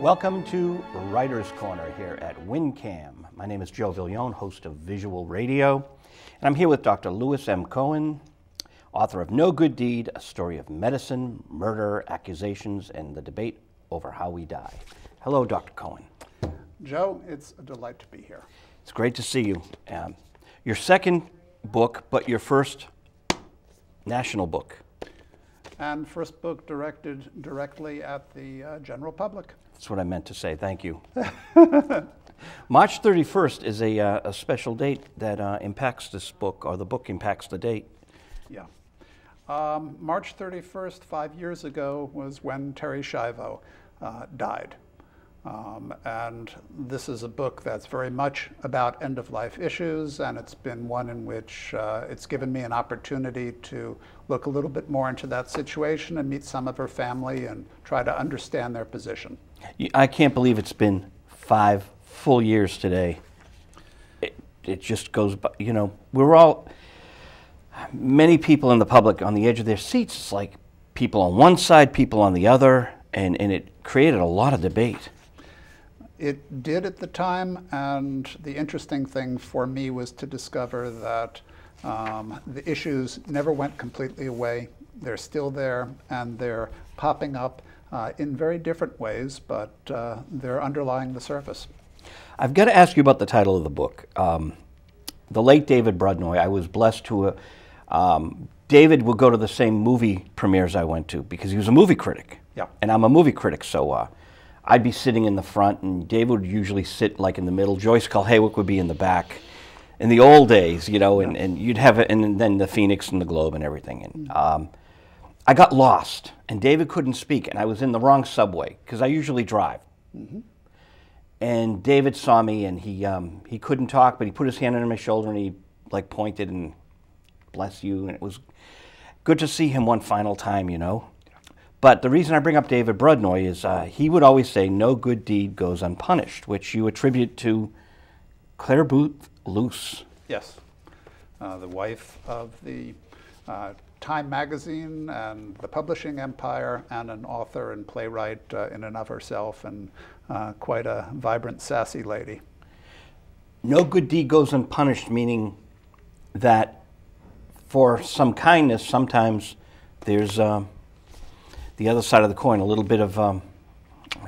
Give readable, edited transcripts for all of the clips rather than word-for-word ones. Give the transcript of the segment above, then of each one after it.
Welcome to Writer's Corner here at WinCam. My name is Joe Viglione, host of Visual Radio, and I'm here with Dr. Louis M. Cohen, author of No Good Deed, A Story of Medicine, Murder, Accusations, and the Debate Over How We Die. Hello, Dr. Cohen. Joe, it's a delight to be here. It's great to see you. Your second book, but your first national book. And first book directed directly at the general public. That's what I meant to say. Thank you. March 31st is a special date that impacts this book, or the book impacts the date. Yeah. March 31st, 5 years ago, was when Terri Schiavo died. And this is a book that's very much about end-of-life issues, and it's been one in which it's given me an opportunity to look a little bit more into that situation and meet some of her family and try to understand their position. I can't believe it's been 5 full years today. It just goes by, you know, many people in the public on the edge of their seats. It's like people on one side, people on the other, and it created a lot of debate. It did at the time, and the interesting thing for me was to discover that the issues never went completely away. They're still there, and they're popping up in very different ways, but they're underlying the surface. I've got to ask you about the title of the book. The late David Brudnoy, I was blessed to, David would go to the same movie premieres I went to because he was a movie critic. Yeah. And I'm a movie critic, so I'd be sitting in the front, and David would usually sit like in the middle. Joyce Culhaywick would be in the back. In the old days, you know, and you'd have it, and then the Phoenix and the Globe and everything. And I got lost, and David couldn't speak, and I was in the wrong subway because I usually drive. Mm-hmm. And David saw me, and he couldn't talk, but he put his hand on my shoulder, and he like pointed and bless you, and it was good to see him one final time, you know. But the reason I bring up David Brudnoy is he would always say, "No good deed goes unpunished," which you attribute to Claire Booth Luce. Yes, the wife of the Time magazine and the publishing empire, and an author and playwright in and of herself, and quite a vibrant, sassy lady. No good deed goes unpunished, meaning that for some kindness, sometimes there's the other side of the coin, a little bit of, I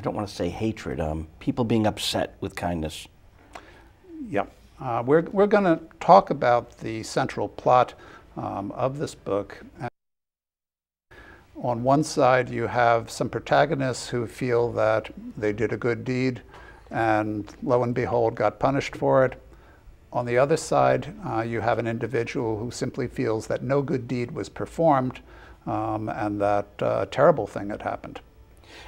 don't want to say hatred, people being upset with kindness. Yep. We're going to talk about the central plot of this book. On one side, you have some protagonists who feel that they did a good deed and lo and behold got punished for it. On the other side, you have an individual who simply feels that no good deed was performed and that a terrible thing had happened.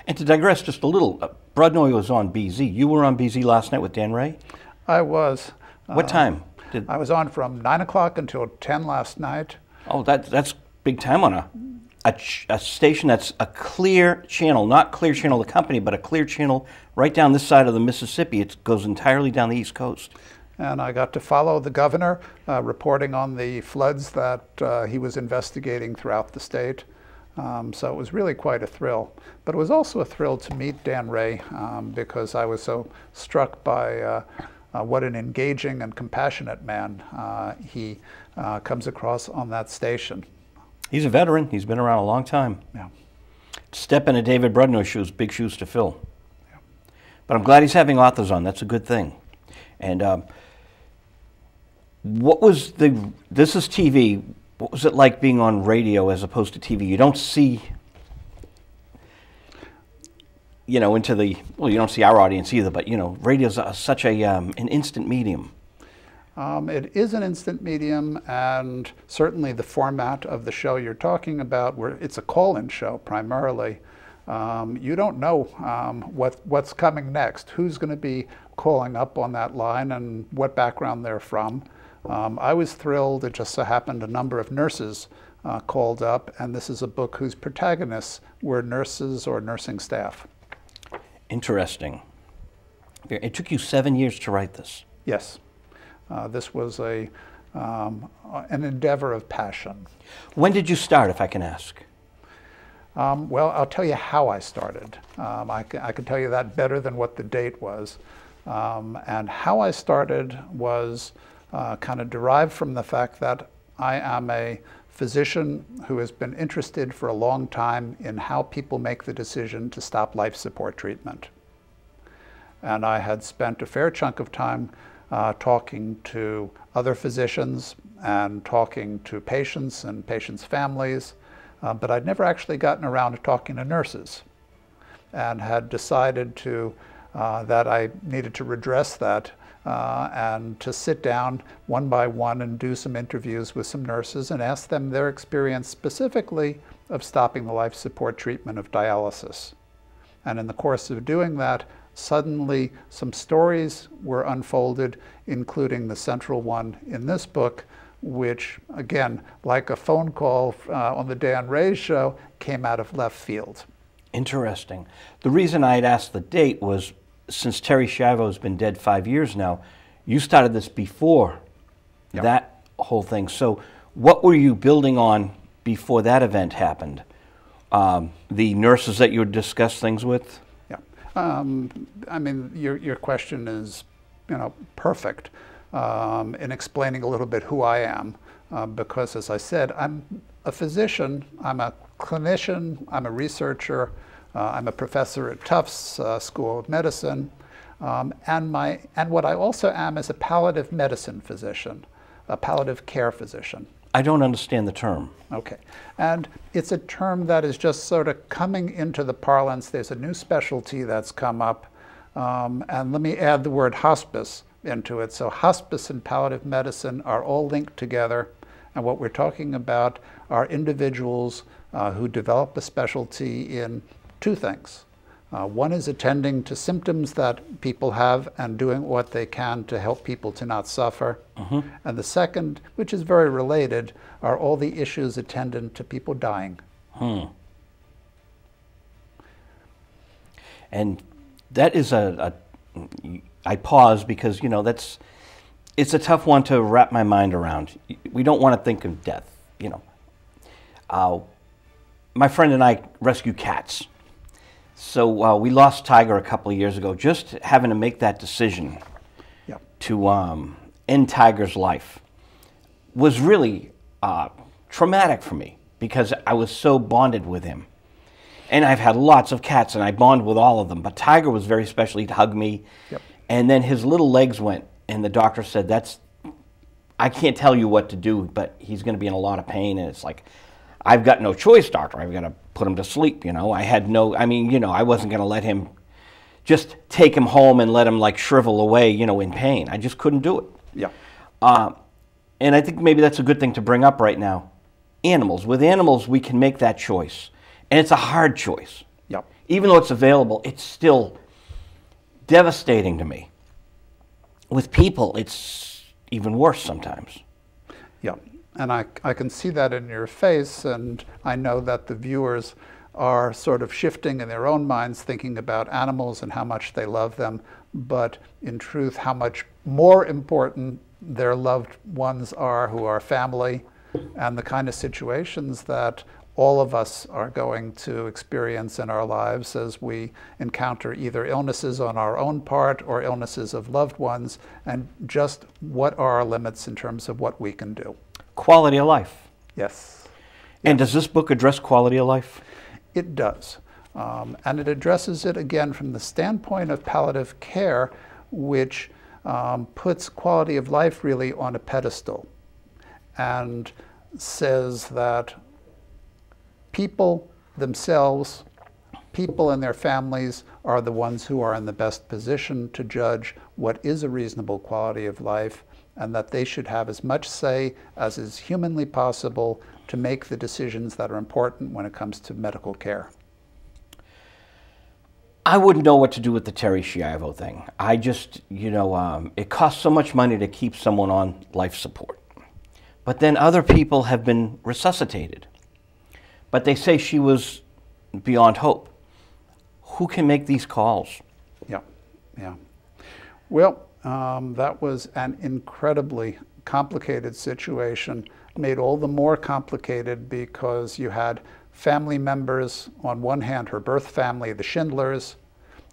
And to digress just a little, Brudnoy was on BZ. You were on BZ last night with Dan Ray? I was. What time? I was on from 9 o'clock until 10 last night. Oh, that's big time on a station that's a clear channel, not Clear Channel the company, but a clear channel right down this side of the Mississippi. It goes entirely down the East Coast. And I got to follow the governor reporting on the floods that he was investigating throughout the state. So it was really quite a thrill. But it was also a thrill to meet Dan Ray because I was so struck by what an engaging and compassionate man he comes across on that station. He's a veteran. He's been around a long time. Yeah. Step into David Brudnoy's shoes, big shoes to fill. Yeah. But I'm glad he's having authors on. That's a good thing. And this is TV. What was it like being on radio as opposed to TV? You don't see, you know, you don't see our audience either, but, you know, radio's such an instant medium. It is an instant medium, and certainly the format of the show you're talking about, where it's a call-in show primarily, you don't know what's coming next, who's going to be calling up on that line and what background they're from. I was thrilled. It just so happened a number of nurses called up, and this is a book whose protagonists were nurses or nursing staff. Interesting. It took you 7 years to write this. Yes. This was an endeavor of passion. When did you start, if I can ask? Well, I'll tell you how I started. I can tell you that better than what the date was. And how I started was kind of derived from the fact that I am a physician who has been interested for a long time in how people make the decision to stop life support treatment. And I had spent a fair chunk of time talking to other physicians and talking to patients and patients' families, but I'd never actually gotten around to talking to nurses, and had decided that I needed to redress that and to sit down one by one and do some interviews with some nurses and ask them their experience specifically of stopping the life support treatment of dialysis. And in the course of doing that, suddenly some stories were unfolded, including the central one in this book, which, again, like a phone call on the Dan Ray show, came out of left field. Interesting. The reason I'd asked the date was, since Terry Schiavo's been dead 5 years now, you started this before that whole thing. So what were you building on before that event happened? The nurses that you would discuss things with? Yeah. I mean, your question is, perfect in explaining a little bit who I am, because, as I said, I'm a physician, I'm a clinician, I'm a researcher, I'm a professor at Tufts School of Medicine, and what I also am is a palliative medicine physician, a palliative care physician. I don't understand the term. Okay. And it's a term that is just sort of coming into the parlance. There's a new specialty that's come up. And let me add the word hospice into it. So hospice and palliative medicine are all linked together. And what we're talking about are individuals who develop a specialty in two things. One is attending to symptoms that people have and doing what they can to help people to not suffer. And the second, which is very related, are all the issues attendant to people dying. And that is I pause because, it's a tough one to wrap my mind around. We don't want to think of death, My friend and I rescue cats. So we lost Tiger a couple of years ago. Just having to make that decision to end Tiger's life was really traumatic for me because I was so bonded with him. And I've had lots of cats, and I bond with all of them. But Tiger was very special. He'd hug me. And then his little legs went, and the doctor said, I can't tell you what to do, but he's going to be in a lot of pain. And it's like, I've got no choice, doctor. I've got to put him to sleep, I had I wasn't going to let him, just take him home and let him shrivel away, in pain. I just couldn't do it. And I think maybe that's a good thing to bring up right now. Animals. With animals, we can make that choice. And it's a hard choice. Even though it's available, it's still devastating to me. With people, it's even worse sometimes. And I can see that in your face, and I know that the viewers are sort of shifting in their own minds, thinking about animals and how much they love them, but in truth, how much more important their loved ones are, who are family, and the kind of situations that all of us are going to experience in our lives as we encounter either illnesses on our own part or illnesses of loved ones, and just what are our limits in terms of what we can do. Quality of life. Yes. And does this book address quality of life? It does. And it addresses it, again, from the standpoint of palliative care, which puts quality of life really on a pedestal and says that people themselves, people and their families, are the ones who are in the best position to judge what is a reasonable quality of life, and that they should have as much say as is humanly possible to make the decisions that are important when it comes to medical care. I wouldn't know what to do with the Terry Schiavo thing. I just, it costs so much money to keep someone on life support. But then other people have been resuscitated. But they say she was beyond hope. Who can make these calls? Yeah. Well, that was an incredibly complicated situation, made all the more complicated because you had family members, on one hand, her birth family, the Schindlers,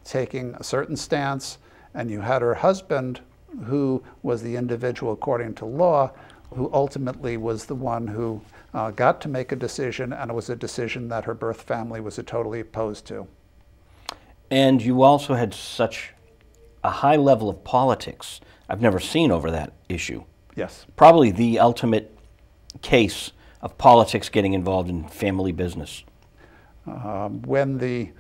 taking a certain stance, and you had her husband, who was the individual according to law, who ultimately was the one who got to make a decision, and it was a decision that her birth family was totally opposed to. And you also had such a high level of politics I've never seen over that issue. Yes. Probably the ultimate case of politics getting involved in family business. When the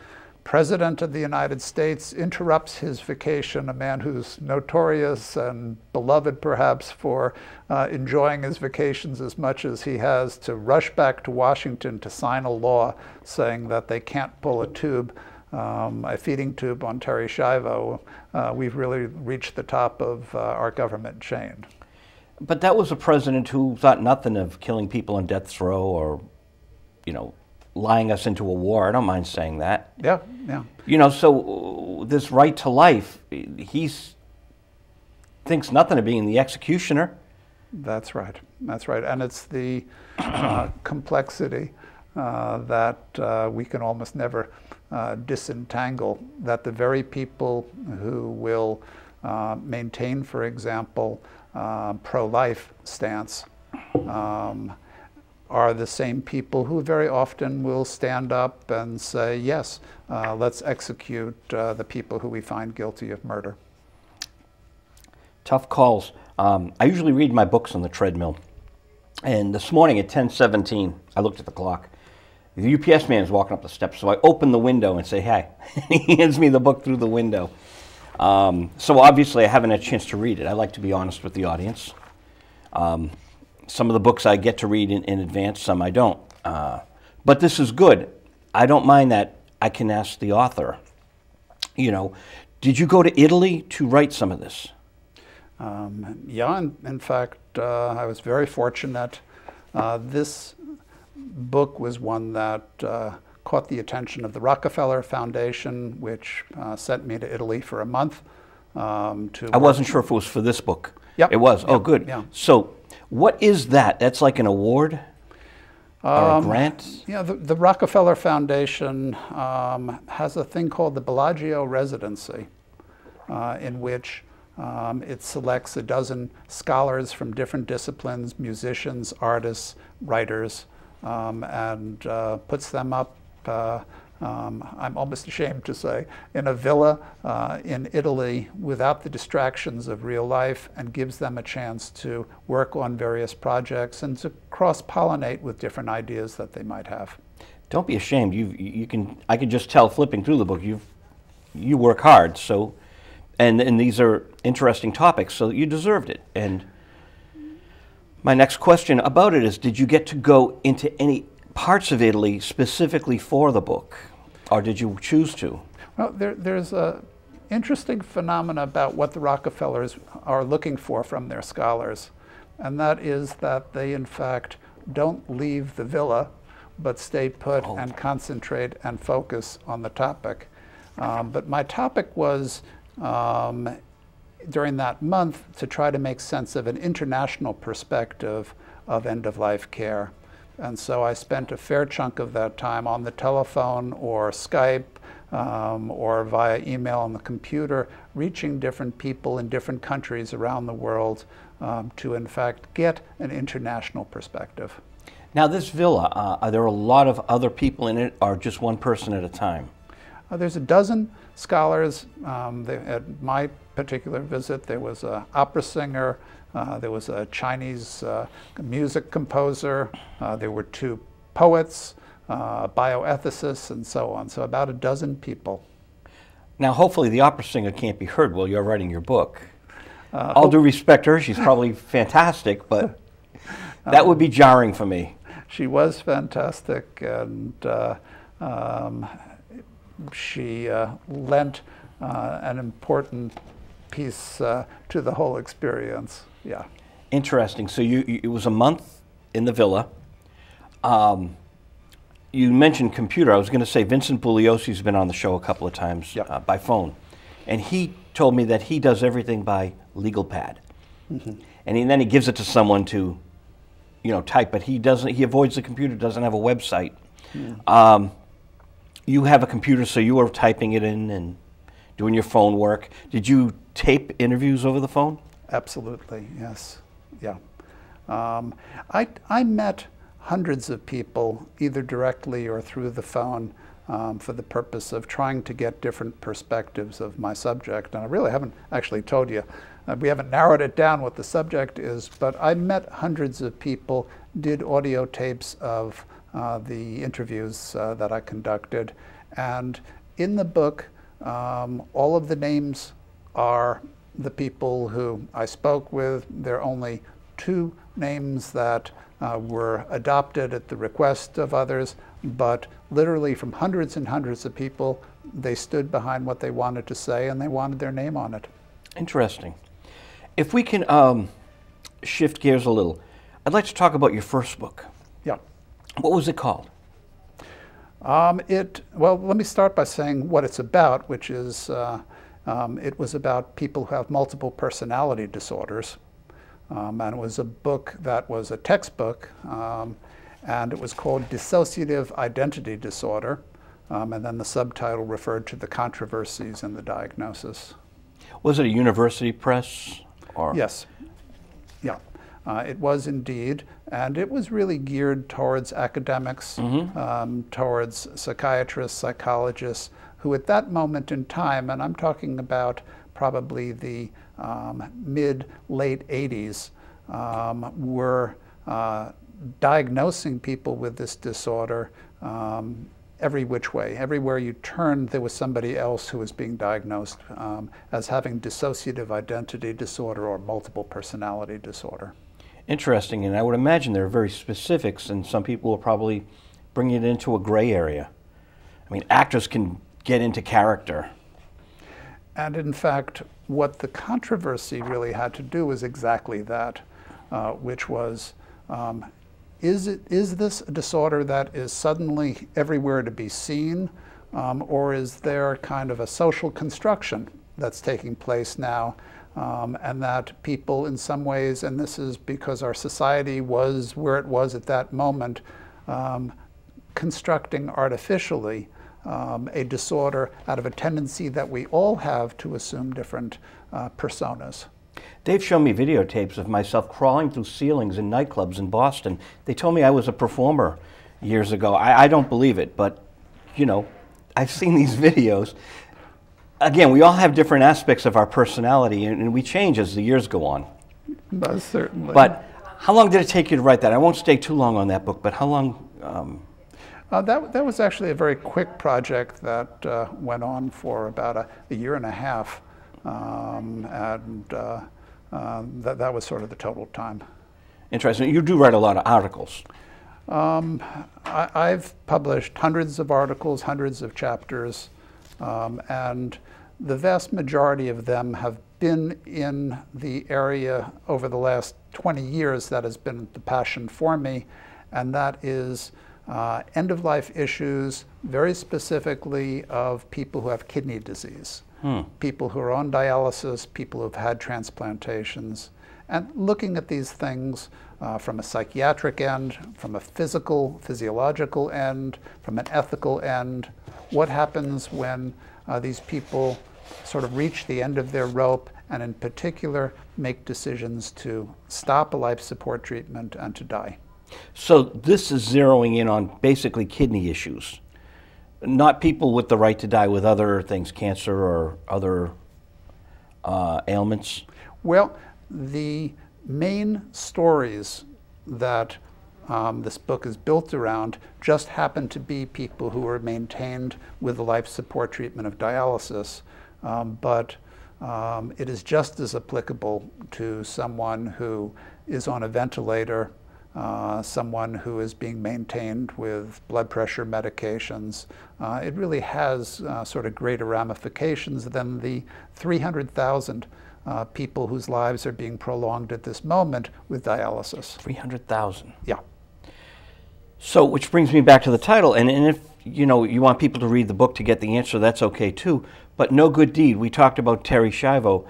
President of the United States interrupts his vacation, a man who's notorious and beloved perhaps for enjoying his vacations as much as he has, to rush back to Washington to sign a law saying that they can't pull a feeding tube on Terry Schiavo, we've really reached the top of our government chain. But that was a president who thought nothing of killing people on death row or, you know, lying us into a war. I don't mind saying that. Yeah, yeah. You know, so this right to life, he thinks nothing of being the executioner. That's right. That's right. And it's the complexity that we can almost never disentangle, that the very people who will maintain, for example, pro-life stance are the same people who very often will stand up and say, yes, let's execute the people who we find guilty of murder. Tough calls. I usually read my books on the treadmill. And this morning at 10:17, I looked at the clock. The UPS man is walking up the steps, so I open the window and say, hey. He hands me the book through the window. So obviously I haven't had a chance to read it. I like to be honest with the audience. Some of the books I get to read in advance, some I don't. But this is good. I don't mind that I can ask the author, you know, did you go to Italy to write some of this? Yeah, in fact, I was very fortunate. This book was one that caught the attention of the Rockefeller Foundation, which sent me to Italy for a month. I wasn't sure if it was for this book. Yep. It was? Yep. Oh, good. Yeah. So what is that? That's like an award or a grant? Yeah, the Rockefeller Foundation has a thing called the Bellagio Residency, in which it selects a dozen scholars from different disciplines, musicians, artists, writers, and puts them up, I'm almost ashamed to say, in a villa in Italy without the distractions of real life, and gives them a chance to work on various projects and to cross-pollinate with different ideas that they might have. Don't be ashamed. I can just tell flipping through the book, you work hard, so, and these are interesting topics, so you deserved it. And my next question about it is, did you get to go into any parts of Italy specifically for the book, or did you choose to? Well, there's a interesting phenomena about what the Rockefellers are looking for from their scholars, and that is that they, in fact, don't leave the villa, but stay put and concentrate and focus on the topic. But my topic was, during that month, to try to make sense of an international perspective of end-of-life care. And so I spent a fair chunk of that time on the telephone or Skype or via email on the computer, reaching different people in different countries around the world to, in fact, get an international perspective. Now, this villa, are there a lot of other people in it, or just one person at a time? There's a dozen scholars. At my particular visit, there was an opera singer, there was a Chinese music composer, there were 2 poets, bioethicists, and so on. So about a dozen people. Now, hopefully the opera singer can't be heard while you're writing your book. All due respect to her, she's probably fantastic, but that would be jarring for me. She was fantastic, and she lent an important piece to the whole experience. Yeah. Interesting. So it was a month in the villa. You mentioned computer. I was going to say Vincent Bugliosi's been on the show a couple of times by phone, and he told me that he does everything by legal pad, and then he gives it to someone to, you know, type. But he doesn't. He avoids the computer. Doesn't have a website. You have a computer, so you were typing it in and doing your phone work. Did you tape interviews over the phone? Absolutely, yes. Yeah. I met hundreds of people, either directly or through the phone, for the purpose of trying to get different perspectives of my subject. And I really haven't actually told you, we haven't narrowed it down what the subject is, but I met hundreds of people, did audio tapes of the interviews that I conducted. And in the book, all of the names are the people who I spoke with. There are only 2 names that were adopted at the request of others, but literally from hundreds and hundreds of people, they stood behind what they wanted to say and they wanted their name on it. Interesting. If we can shift gears a little, I'd like to talk about your first book. Yeah. What was it called? Well, let me start by saying what it's about, which is it was about people who have multiple personality disorders. And it was a book that was a textbook, and it was called Dissociative Identity Disorder. And then the subtitle referred to the controversies in the diagnosis. Was it a university press? Or? Yes. Yeah. It was indeed, and it was really geared towards academics, towards psychiatrists, psychologists, who at that moment in time, and I'm talking about probably the mid-late 80s, were diagnosing people with this disorder every which way. Everywhere you turned, there was somebody else who was being diagnosed as having dissociative identity disorder or multiple personality disorder. Interesting, and I would imagine there are very specifics, and some people will probably bring it into a gray area. I mean, actors can get into character. And in fact, what the controversy really had to do was exactly that, which was, is this a disorder that is suddenly everywhere to be seen, or is there kind of a social construction that's taking place now, and that people in some ways, and this is because our society was where it was at that moment, constructing artificially a disorder out of a tendency that we all have to assume different personas. They've shown me videotapes of myself crawling through ceilings in nightclubs in Boston. They told me I was a performer years ago. I don't believe it, but, you know, I've seen these videos. Again, we all have different aspects of our personality, and we change as the years go on. Certainly. But how long did it take you to write that? I won't stay too long on that book, but how long? That was actually a very quick project that went on for about a year and a half, and that was sort of the total time. Interesting. You do write a lot of articles. I've published hundreds of articles, hundreds of chapters, and the vast majority of them have been in the area over the last 20 years that has been the passion for me, and that is end-of-life issues, very specifically of people who have kidney disease, people who are on dialysis, people who have had transplantations, and looking at these things from a psychiatric end, from a physiological end, from an ethical end. What happens when these people sort of reach the end of their rope, and in particular make decisions to stop a life support treatment and to die? So this is zeroing in on basically kidney issues, not people with the right to die with other things, cancer or other ailments? Well, the main stories that this book is built around just happen to be people who are maintained with the life support treatment of dialysis, but it is just as applicable to someone who is on a ventilator, someone who is being maintained with blood pressure medications. It really has sort of greater ramifications than the 300,000 people whose lives are being prolonged at this moment with dialysis. 300,000. Yeah. So, which brings me back to the title, and if you want people to read the book to get the answer, that's okay too. But no good deed. We talked about Terri Schiavo.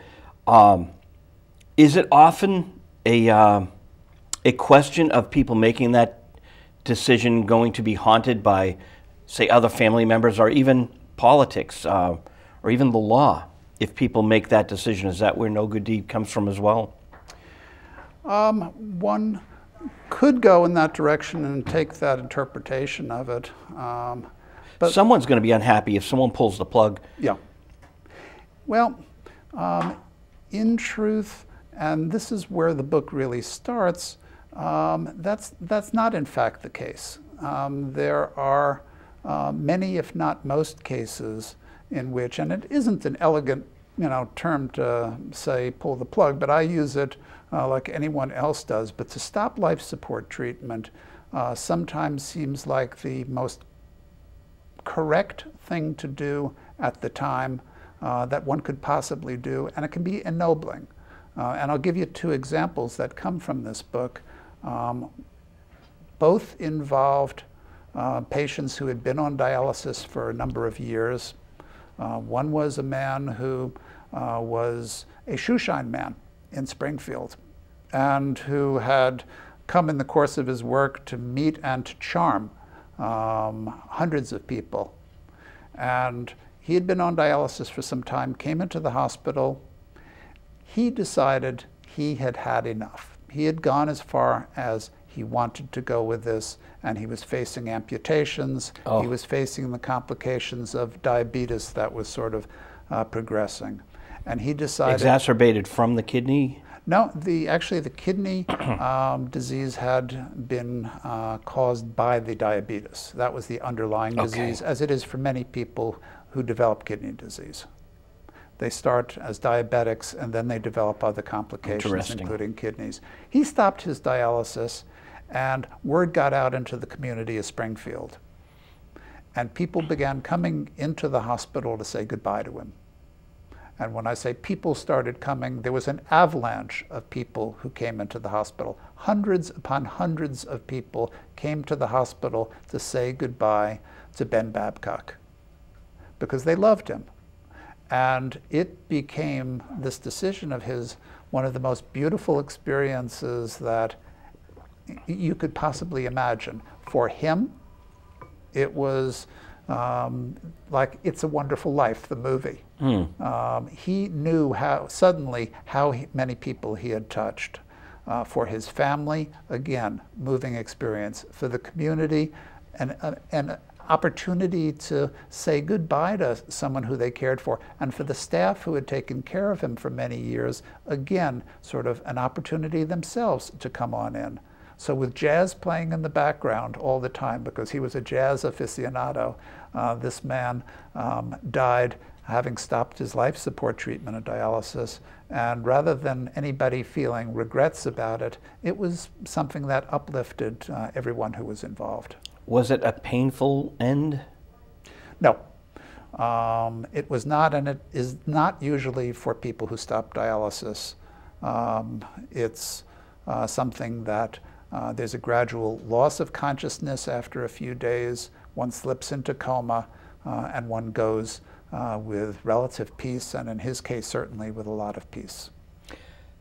Is it often a question of people making that decision going to be haunted by, say, other family members or even politics or even the law? If people make that decision, is that where no good deed comes from as well? One could go in that direction and take that interpretation of it. But someone's going to be unhappy if someone pulls the plug. Yeah. Well, in truth, and this is where the book really starts, that's not in fact the case. There are many, if not most, cases in which, and it isn't an elegant, term to say pull the plug, but I use it like anyone else does. But to stop life support treatment sometimes seems like the most correct thing to do at the time that one could possibly do, and it can be ennobling. And I'll give you two examples that come from this book. Both involved patients who had been on dialysis for a number of years. One was a man who was a shoeshine man in Springfield, and who had come in the course of his work to meet and to charm hundreds of people. And he had been on dialysis for some time, came into the hospital. He decided he had had enough. He had gone as far as he wanted to go with this, and he was facing amputations. Oh. He was facing the complications of diabetes that was sort of progressing. And he decided... Exacerbated from the kidney? No, actually the kidney disease had been caused by the diabetes. That was the underlying disease, as it is for many people who develop kidney disease. They start as diabetics, and then they develop other complications, including kidneys. He stopped his dialysis, and word got out into the community of Springfield. And people began coming into the hospital to say goodbye to him. And when I say people started coming, there was an avalanche of people who came into the hospital. Hundreds upon hundreds of people came to the hospital to say goodbye to Ben Babcock because they loved him. And it became, this decision of his, one of the most beautiful experiences that you could possibly imagine. For him, it was like It's a Wonderful Life, the movie. He knew suddenly how many people he had touched. For his family, again, moving experience. For the community, an opportunity to say goodbye to someone who they cared for. And for the staff who had taken care of him for many years, again, sort of an opportunity themselves to come on in. So with jazz playing in the background all the time, because he was a jazz aficionado, this man died having stopped his life support treatment and dialysis. And rather than anybody feeling regrets about it, it was something that uplifted everyone who was involved. Was it a painful end? No. It was not, and it is not usually for people who stop dialysis. It's something that there's a gradual loss of consciousness after a few days. One slips into coma, and one goes with relative peace, and in his case, certainly with a lot of peace.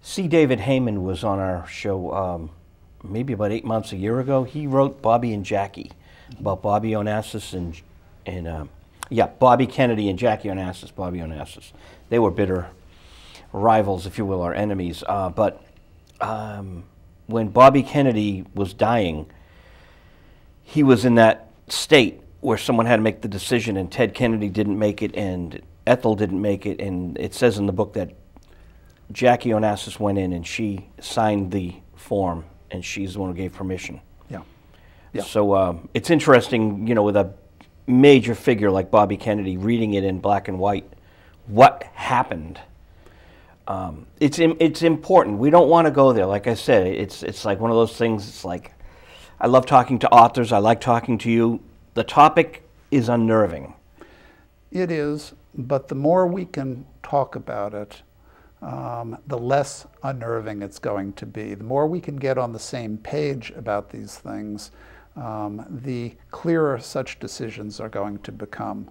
C. David Heyman was on our show maybe about 8 months, a year ago. He wrote Bobby and Jackie, about Bobby Onassis and Bobby Kennedy and Jackie Onassis, Bobby Onassis. They were bitter rivals, if you will, or enemies. But when Bobby Kennedy was dying, he was in that state where someone had to make the decision, and Ted Kennedy didn't make it, and Ethel didn't make it, and it says in the book that Jackie Onassis went in and she signed the form, and she's the one who gave permission. Yeah. Yeah. So it's interesting, with a major figure like Bobby Kennedy, reading it in black and white, what happened. It's important. We don't want to go there. Like I said, it's like one of those things. It's like, I love talking to authors. I like talking to you. The topic is unnerving. It is, but the more we can talk about it, the less unnerving it's going to be. The more we can get on the same page about these things, the clearer such decisions are going to become.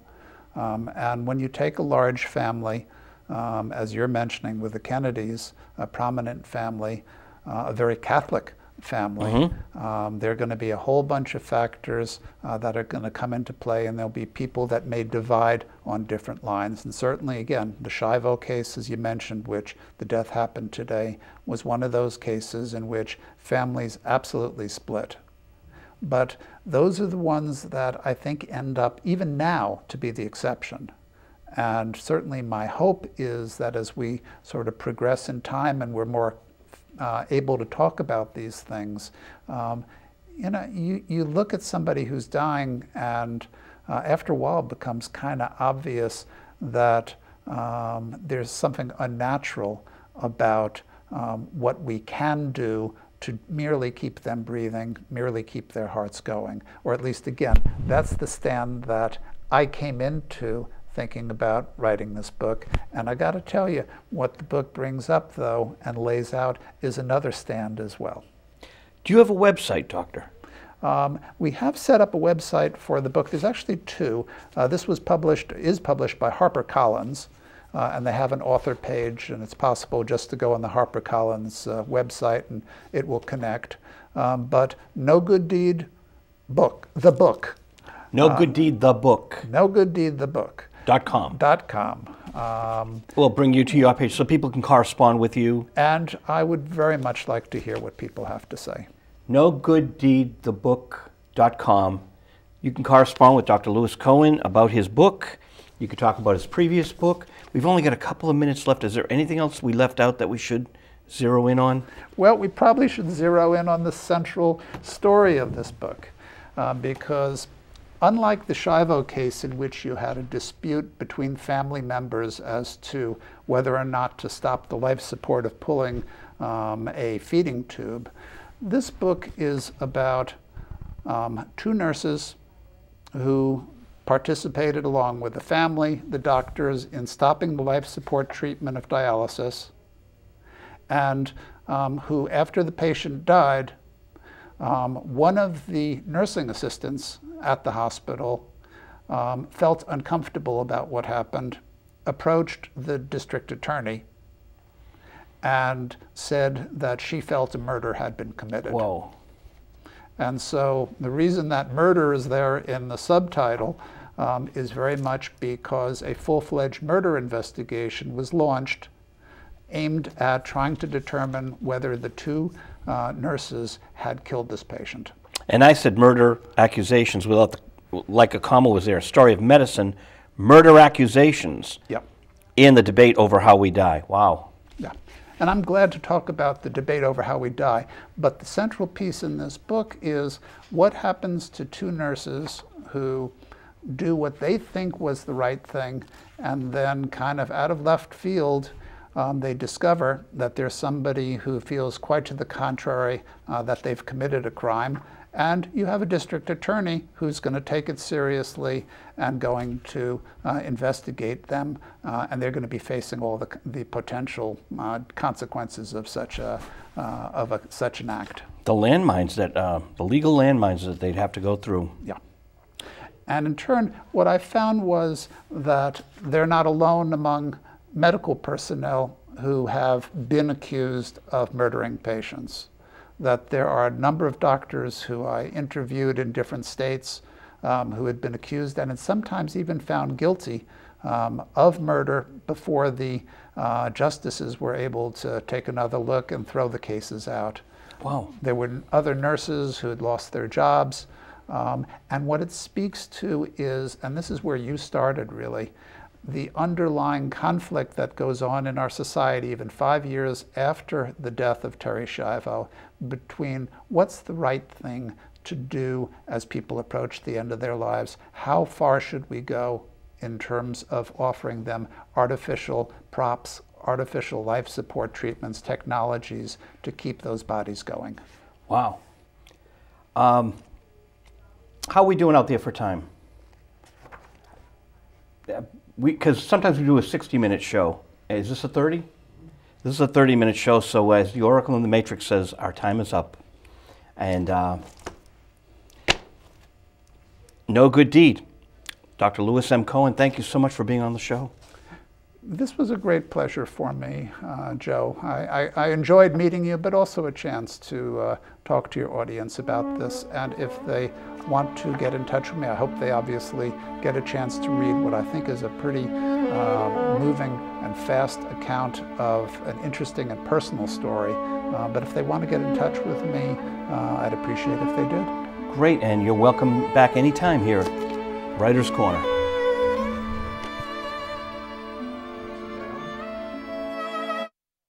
And when you take a large family, as you're mentioning with the Kennedys, a prominent family, a very Catholic family. There are going to be a whole bunch of factors that are going to come into play, and there'll be people that may divide on different lines. And certainly, again, the Shivo case, as you mentioned, which the death happened today, was one of those cases in which families absolutely split. But those are the ones that I think end up, even now, to be the exception. And certainly my hope is that as we sort of progress in time and we're more able to talk about these things, you look at somebody who's dying, and after a while it becomes kind of obvious that there's something unnatural about what we can do to merely keep them breathing, merely keep their hearts going. Or at least, again, that's the stand that I came into thinking about writing this book. And I got to tell you, what the book brings up, though, and lays out is another stand as well. Do you have a website, Doctor? We have set up a website for the book. There's actually two. This is published by HarperCollins, and they have an author page, and it's possible just to go on the HarperCollins website and it will connect. But No Good Deed Book, the book. No Good Deed, the book. No Good Deed, the book. .com. .com. We'll bring you to your page so people can correspond with you. And I would very much like to hear what people have to say. NoGoodDeedTheBook.com. You can correspond with Dr. Louis Cohen about his book. You could talk about his previous book. We've only got a couple of minutes left. Is there anything else we left out that we should zero in on? Well, we probably should zero in on the central story of this book, because unlike the Shivo case, in which you had a dispute between family members as to whether or not to stop the life support of pulling a feeding tube, this book is about two nurses who participated along with the family, the doctors, in stopping the life support treatment of dialysis, and who, after the patient died, one of the nursing assistants at the hospital felt uncomfortable about what happened, approached the district attorney, and said that she felt a murder had been committed. Whoa. And so the reason that murder is there in the subtitle is very much because a full-fledged murder investigation was launched aimed at trying to determine whether the two nurses had killed this patient. And I said murder accusations without, like a comma was there, story of medicine, murder accusations. Yep. In the debate over how we die. Wow. Yeah. And I'm glad to talk about the debate over how we die, but the central piece in this book is what happens to two nurses who do what they think was the right thing, and then kind of out of left field, they discover that there's somebody who feels quite to the contrary, that they've committed a crime. And you have a district attorney who's going to take it seriously and going to investigate them, and they're going to be facing all the potential consequences of such such an act. The landmines that, the legal landmines that they'd have to go through. Yeah. And in turn, what I found was that they're not alone among medical personnel who have been accused of murdering patients. That there are a number of doctors who I interviewed in different states who had been accused and sometimes even found guilty of murder before the justices were able to take another look and throw the cases out. Wow. There were other nurses who had lost their jobs. And what it speaks to is, and this is where you started really, the underlying conflict that goes on in our society even 5 years after the death of Terri Schiavo between what's the right thing to do as people approach the end of their lives. How far should we go in terms of offering them artificial props, artificial life support treatments, technologies to keep those bodies going? Wow. How are we doing out there for time? Because sometimes we do a 60-minute show. Is this a 30? This is a 30-minute show, so as the Oracle in the Matrix says, our time is up. And no good deed. Dr. Louis M. Cohen, thank you so much for being on the show. This was a great pleasure for me, Joe. I enjoyed meeting you, but also a chance to talk to your audience about this. And if they want to get in touch with me, I hope they obviously get a chance to read what I think is a pretty moving and fast account of an interesting and personal story. But if they want to get in touch with me, I'd appreciate if they did. Great, and you're welcome back anytime here at Writer's Corner.